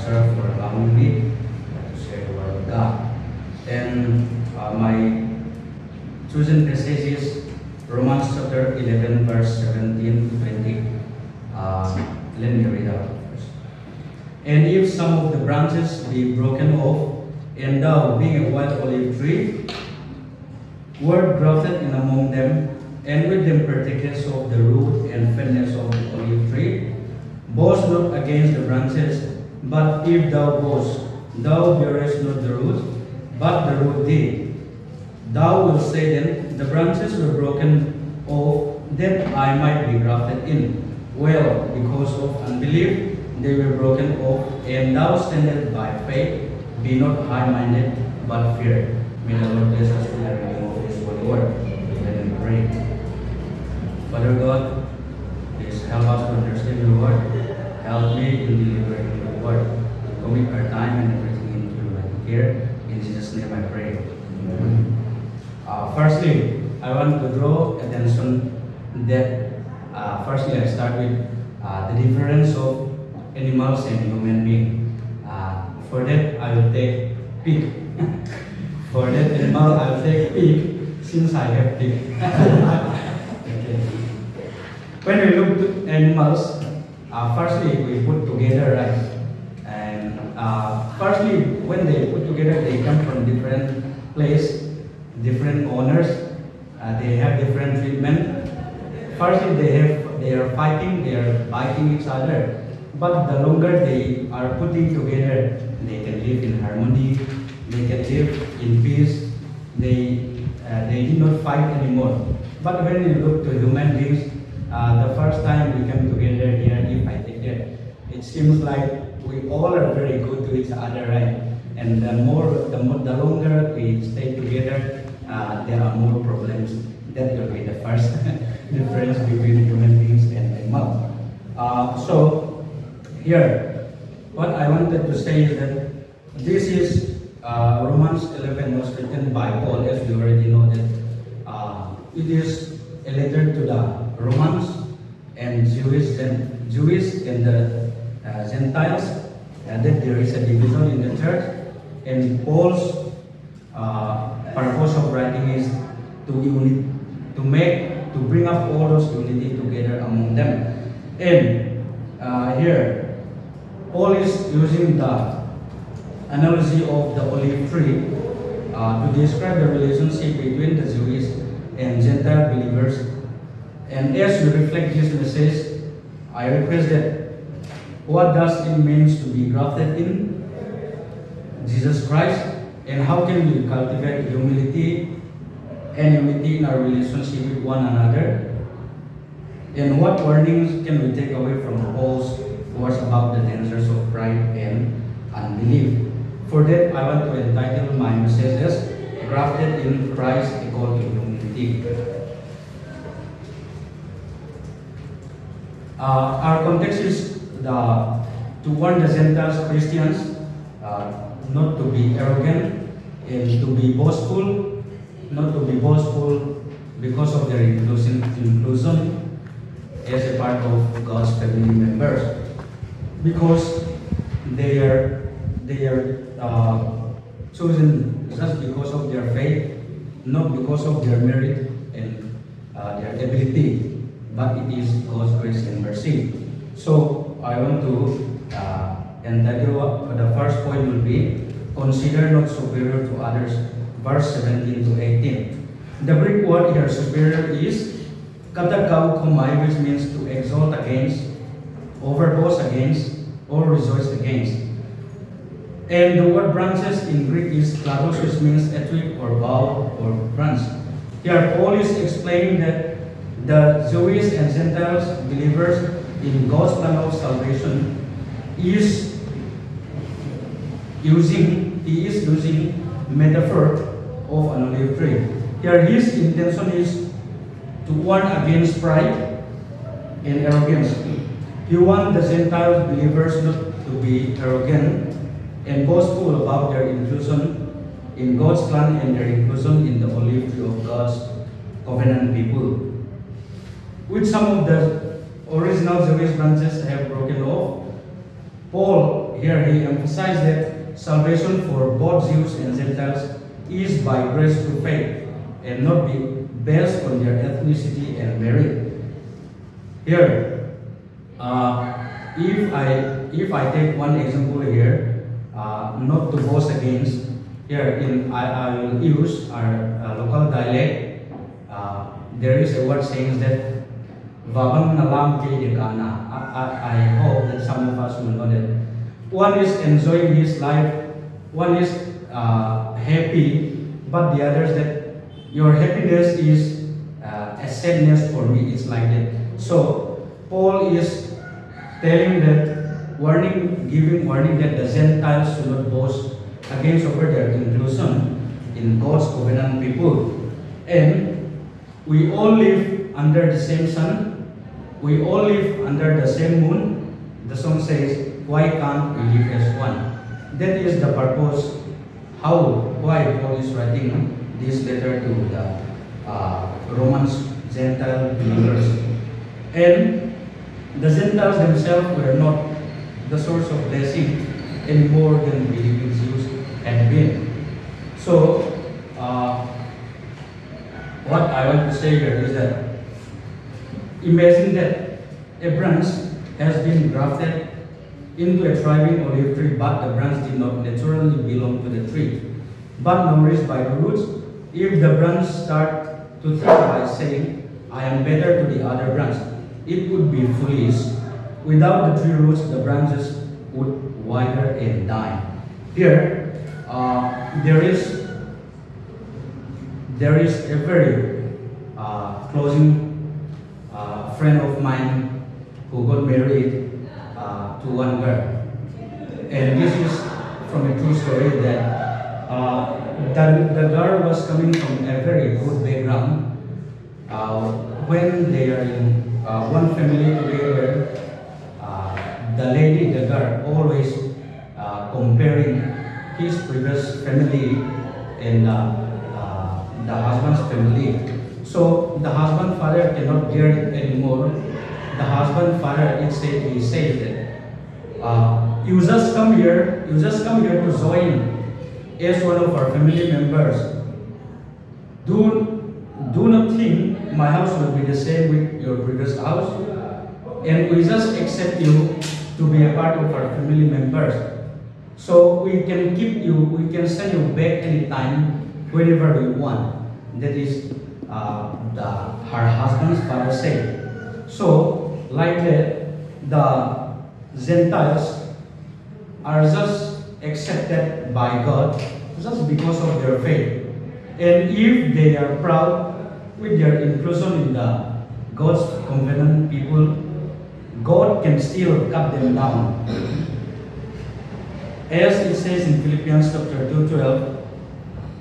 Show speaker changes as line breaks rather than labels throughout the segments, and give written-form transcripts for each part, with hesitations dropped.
serve for allowing me to share the word of God. And my chosen passage is Romans chapter 11, verse 17 to 20. Let me read out first. And if some of the branches be broken off, and thou, being a wild olive tree, wert grafted in among them, and with them partakers of the root and fatness of the olive tree, boast not against the branches, but if thou boast, thou bearest not the root, but the root thee. Thou wilt say then, the branches were broken off, that I might be grafted in. Well, because of unbelief, they were broken off, and thou standest by faith. Be not high-minded, but fear. May the Lord bless us with the reading of His holy word. Let me pray. Father God, please help us to understand your word. Help me in delivering your word. Commit our time and everything into your mighty care. In Jesus' name I pray. Amen. Firstly, I want to draw attention that firstly I start with the difference of animals and human beings. For that I will take pig. For that animal I will take pig, since I have pig. Okay. When we look to animals, firstly we put together, right? And firstly, when they put together, they come from different place, different owners. They have different treatment. Firstly, they are fighting, they are biting each other. But the longer they are putting together, they can live in harmony, they can live in peace, they do not fight anymore. But when you look to human beings, the first time we come together here, if I take that, it seems like we all are very good to each other, right? And the longer we stay together, there are more problems. That will be the first difference between human beings and animals. So here, what I wanted to say is that this is Romans 11 was written by Paul, as we already know that it is a letter to the Romans and Jewish and the Gentiles, and that there is a division in the church. And Paul's purpose of writing is to bring up all those unity together among them. And here, Paul is using the analogy of the olive tree to describe the relationship between the Jewish and Gentile believers. And as you reflect this message, I request that what does it mean to be grafted in Jesus Christ, and how can we cultivate humility and unity in our relationship with one another, and what warnings can we take away from Paul's words about the dangers of pride and unbelief. For that, I want to entitle my message as Grafted in Christ equal to humility. Our context is to warn the Gentiles Christians not to be arrogant and to be boastful, not to be boastful because of their inclusion as a part of God's family members, because they are chosen just because of their faith, not because of their merit and their ability, but it is God's grace and mercy. So I want to entitle the first point will be consider not superior to others, verse 17 to 18. The Greek word here superior is katakaukomai, which means to exalt against, overboast against, or rejoice against. And the word branches in Greek is klaros, which means a twig or bough or branch. Here Paul is explaining that the Jewish and Gentiles believers in God's plan of salvation he is using metaphor of an olive tree. Here his intention is to warn against pride and arrogance. He wants the Gentile believers not to be arrogant and boastful about their inclusion in God's plan and their inclusion in the olive tree of God's covenant people. With some of the original Jewish branches have broken off, Paul here he emphasized that salvation for both Jews and Gentiles is by grace through faith and not be based on their ethnicity and merit. Here, if I take one example here, not to boast against, here I will use our local dialect. There is a word saying that Vabang nalam kihihna. I hope that some of us will know that. One is enjoying his life, one is happy, but the other is that your happiness is a sadness for me. It's like that. So Paul is telling that giving warning that the Gentiles should not boast against over their inclusion in God's covenant people. And we all live under the same sun. We all live under the same moon. The song says, why can't we live as one? That is the purpose, why Paul is writing this letter to the Romans Gentile believers. And the Gentiles themselves were not the source of blessing any more than believing Jews had been. So, what I want to say here is that imagine that a branch has been grafted into a thriving olive tree, but the branch did not naturally belong to the tree, but nourished by the roots. If the branch start to think by saying, I am better to the other branch, it would be foolish. Without the tree roots, the branches would wither and die. Here, there is a very closing friend of mine who got married to one girl, and this is from a true story that the girl was coming from a very good background. When they are in one family together, the girl, always comparing his previous family and the husband's family. So the husband father cannot bear it anymore. The husband father he says that you just come here to join as one of our family members. Do not think my house will be the same with your previous house, and we just accept you to be a part of our family members. So we can send you back anytime, whenever we want. That is her husband's father said. So like that, the Gentiles are just accepted by God just because of their faith. And if they are proud with their inclusion in the God's covenant people, God can still cut them down. As it says in Philippians chapter 2:12,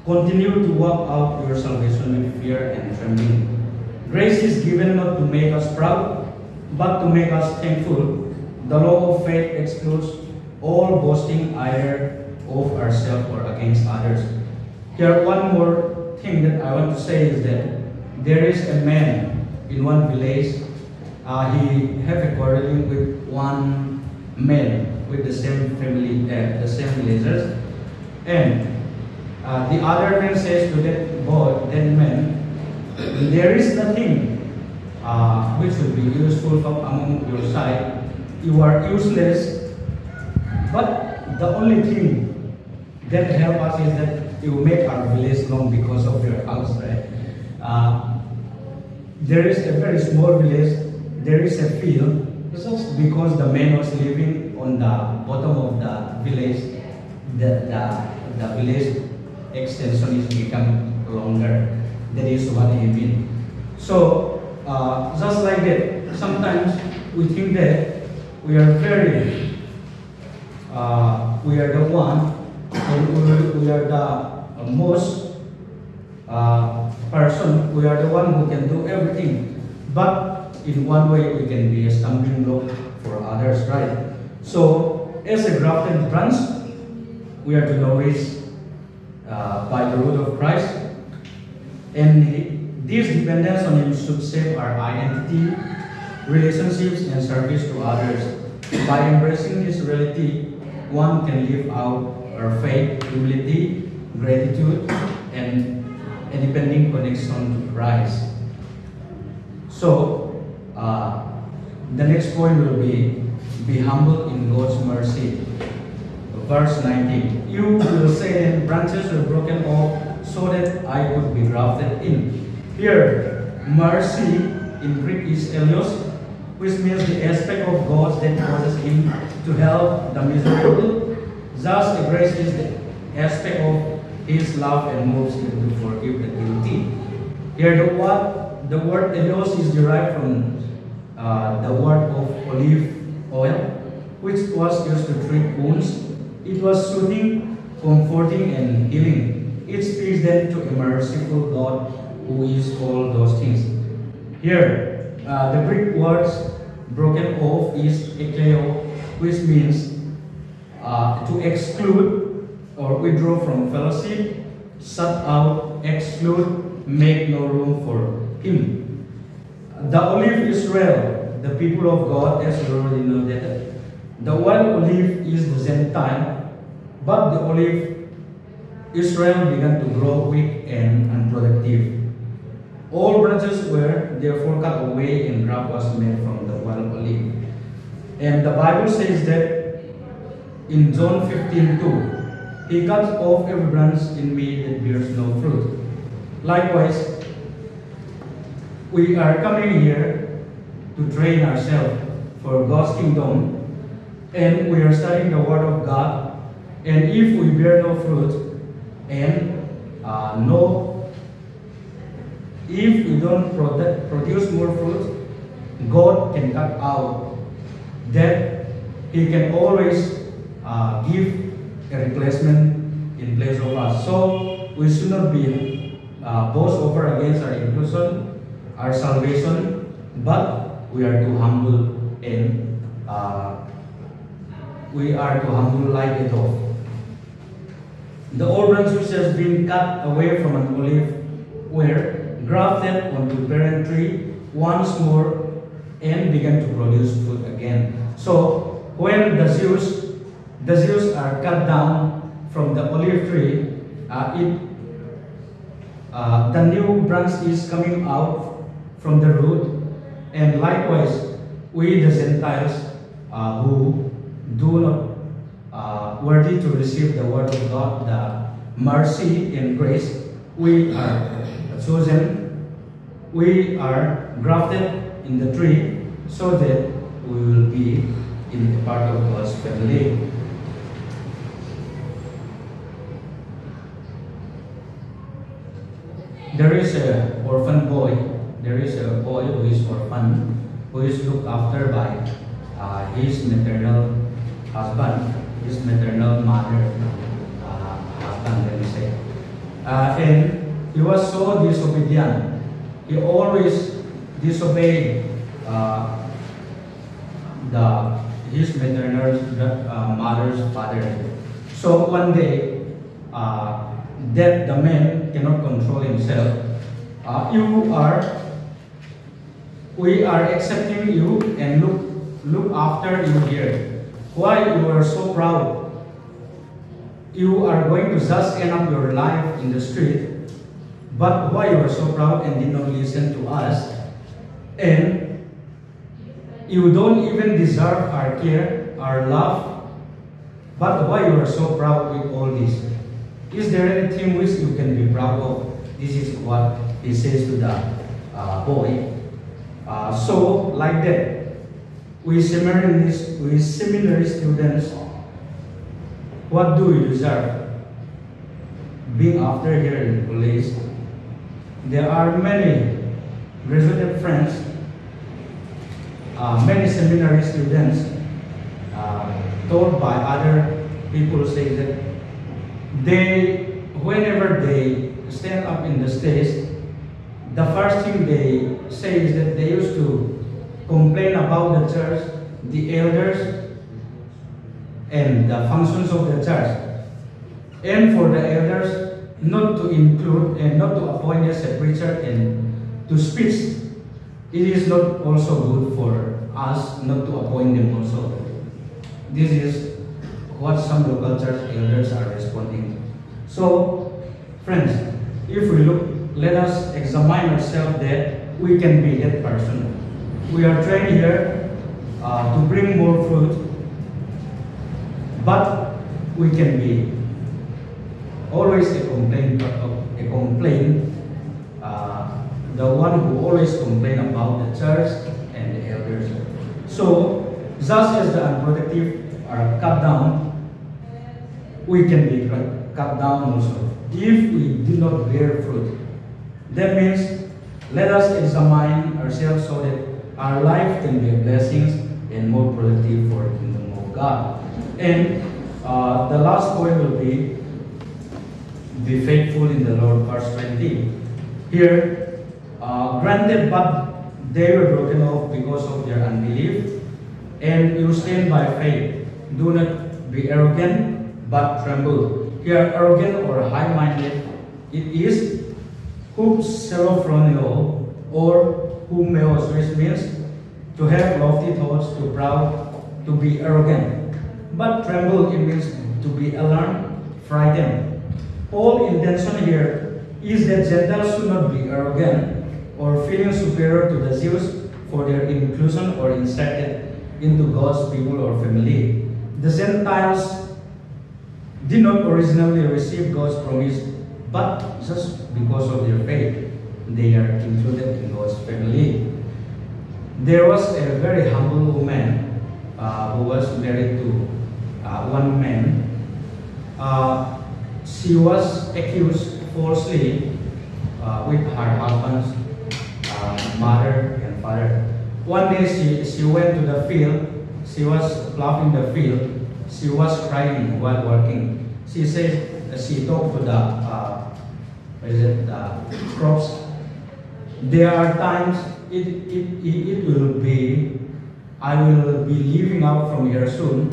continue to walk out your salvation with fear and trembling. Grace is given not to make us proud, but to make us thankful. The law of faith excludes all boasting either of ourselves or against others. Here, one more thing that I want to say is that there is a man in one village. He have a quarreling with one man with the same family, the same villagers, and the other man says to that man, there is nothing which will be useful from among your side. You are useless, but the only thing that help us is that you make our village long because of your house, right? There is a very small village. There is a field. Just because the man was living on the bottom of the village, the village extension is become longer. That is what he mean. So just like that, sometimes we think that we are we are the one, we are the most person, we are the one who can do everything. But in one way, we can be a stumbling block for others, right? So, as a grafted branch, we are to nourish by the root of Christ, and this dependence on Him should shape our identity, relationships, and service to others. By embracing this reality, one can live out our faith, humility, gratitude, and a depending connection to Christ. So, the next point will be humble in God's mercy. Verse 19. You will say then, branches were broken off so that I could be grafted in. Here, mercy in Greek is elios, which means the aspect of God that causes him to help the miserable. Thus, the grace is the aspect of his love and moves him to forgive the guilty. Here, the word elios is derived from the word of olive oil, which was used to treat wounds. It was soothing, comforting, and healing. It speaks then to a merciful God who is all those things. Here, the Greek words broken off is ekeo, which means to exclude or withdraw from fellowship, shut out, exclude, make no room for him. The olive Israel, the people of God, as you already know that. The wild olive is the Gentile, but the olive Israel began to grow weak and unproductive. All branches were therefore cut away and graft was made from the wild olive. And the Bible says that in John 15:2, he cuts off every branch in me that bears no fruit. Likewise, we are coming here to train ourselves for God's kingdom, and we are studying the Word of God. And if we bear no fruit, and if we don't produce more fruit, God can cut out. That He can always give a replacement in place of us. So we should not be boast over against our inclusion, our salvation, but we are to humble and we are to humble like a dove. The old branch which has been cut away from an olive were grafted onto parent tree once more and began to produce fruit again. So when the Jews are cut down from the olive tree, the new branch is coming out from the root, and likewise we the Gentiles who do not worthy to receive the word of God, the mercy and grace, we are chosen, we are grafted in the tree so that we will be in a part of God's family. There is an orphan boy. There is a boy who is orphan, who is looked after by his maternal husband, his maternal mother, husband, let me say. And he was so disobedient. He always disobeyed his maternal mother's father. So one day, that the man cannot control himself. We are accepting you and look after you here. Why you are so proud? You are going to just end up your life in the street. But why you are so proud and did not listen to us? And you don't even deserve our care, our love. But why you are so proud with all this? Is there anything which you can be proud of? This is what he says to the boy. So, like that, we seminary students, what do we deserve? Being after here in college, there are many graduate friends, many seminary students told by other people say that whenever they stand up in the stage, the first thing they say is that they used to complain about the church, the elders, and the functions of the church. And for the elders, not to include and not to appoint as a preacher and to speak. It is not also good for us not to appoint them also. This is what some local church elders are responding. So, friends, if we look, let us examine ourselves that we can be that person. We are trained here to bring more fruit, but we can be always a complaint, the one who always complain about the church and the elders. So, just as the unproductive are cut down, we can be cut down also if we do not bear fruit. That means, let us examine ourselves so that our life can be a blessing and more productive for the kingdom of God. And the last point will be faithful in the Lord, verse 20. Here, granted, but they were broken off because of their unbelief, and you stand by faith. Do not be arrogant, but tremble. Here, arrogant or high-minded, it is hupselophronio or humeos, which means to have lofty thoughts, to proud, to be arrogant. But tremble, it means to be alarmed, frightened. All intention here is that Gentiles should not be arrogant or feeling superior to the Jews for their inclusion or inserted into God's people or family. The Gentiles did not originally receive God's promise, but just because of their faith, they are included in God's family. There was a very humble woman who was married to one man. She was accused falsely with her husband's mother and father. One day she went to the field. She was plowing the field. She was crying while working. She said, she talked to the crops. There are times it will be, I will be leaving out from here soon.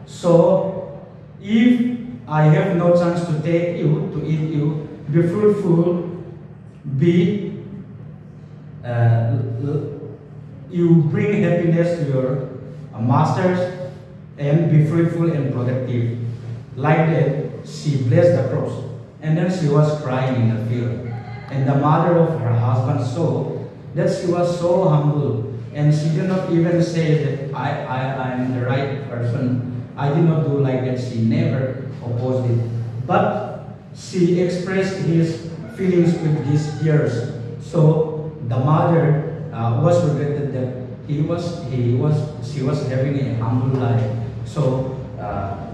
So if I have no chance to take you, to eat you, be fruitful, you bring happiness to your masters, and be fruitful and productive. Like that, she blessed the crops. And then she was crying in the field. And the mother of her husband saw that she was so humble. And she did not even say that I am the right person. I did not do like that. She never opposed it. But she expressed his feelings with these tears. So the mother was regretted that she was having a humble life. So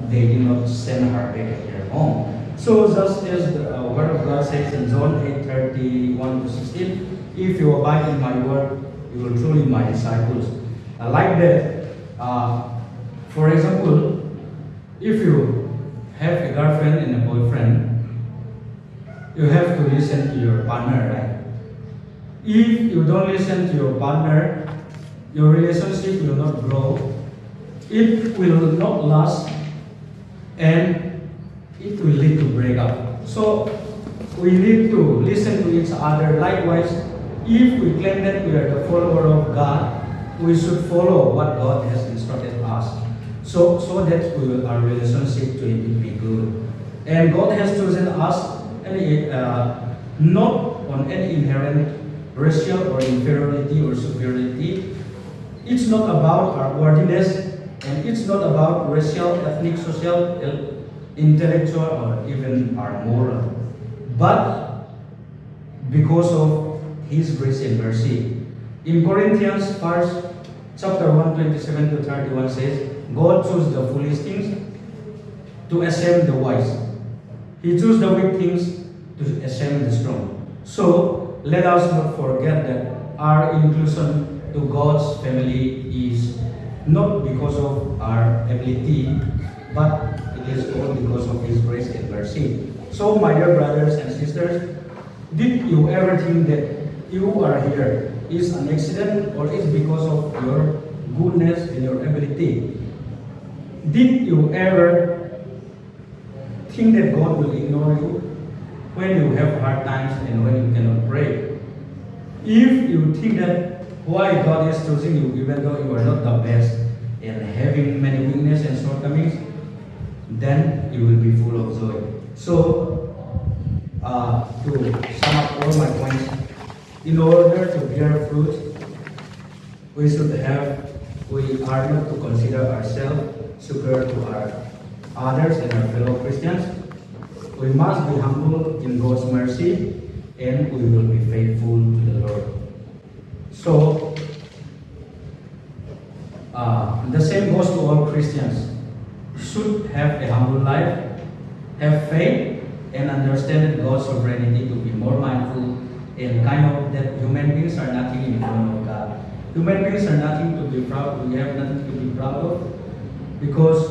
they did not send her back at their home. So just as the word of God says in John 8:31-16, if you abide in my word, you will truly be my disciples. Like that, for example, if you have a girlfriend and a boyfriend, you have to listen to your partner, right? If you don't listen to your partner, your relationship will not grow, it will not last, and it will lead to breakup. So we need to listen to each other. Likewise, if we claim that we are the follower of God, we should follow what God has instructed us, so that our relationship will be good. And God has chosen us not on any inherent racial or inferiority or superiority. It's not about our worthiness, and it's not about racial, ethnic, social, intellectual, or even our moral, but because of His grace and mercy. In Corinthians chapter 1:27-31 says, God chose the foolish things to shame the wise. He chose the weak things to shame the strong. So let us not forget that our inclusion to God's family is not because of our ability, but it is all because of His grace and mercy. So, my dear brothers and sisters, did you ever think that you are here is an accident, or is because of your goodness and your ability? Did you ever think that God will ignore you when you have hard times and when you cannot pray? If you think that why God is choosing you even though you are not the best and having many weaknesses and shortcomings, then you will be full of joy. So, to sum up all my points, in order to bear fruit, we are not to consider ourselves superior to our others and our fellow Christians. We must be humble in God's mercy, and we will be faithful to the Lord. So, the same goes to all Christians. Should have a humble life, have faith, and understand God's sovereignty, to be more mindful and kind of that human beings are nothing in front of God. Human beings are nothing to be proud. We have nothing to be proud of because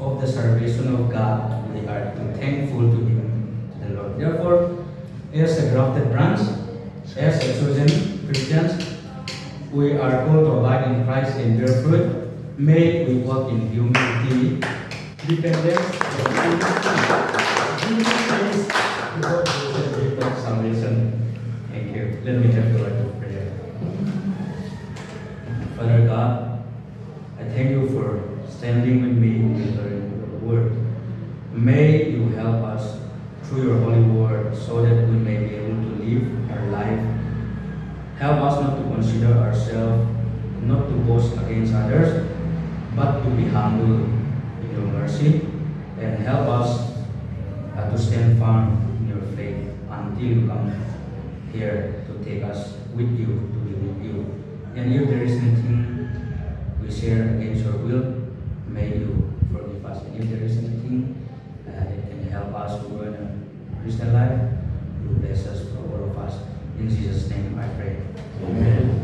of the salvation of God. We are thankful to Him, to the Lord. Therefore, as a grafted branch, as a chosen Christians, we are called to abide in Christ and bear fruit. May we walk in humility, dependence, and salvation. Thank you. Let me have the word of prayer. Father God, I thank you for standing with me in the word. May you help us through your holy word so that we may be able to live our life. Help us not to consider ourselves, not to boast against others, but to be humble in your mercy, and help us to stand firm in your faith until you come here to take us with you, to be with you. And if there is anything we share against your will, may you forgive us. And if there is anything that can help us to run a Christian life, you bless us for all of us. In Jesus' name I pray. Amen.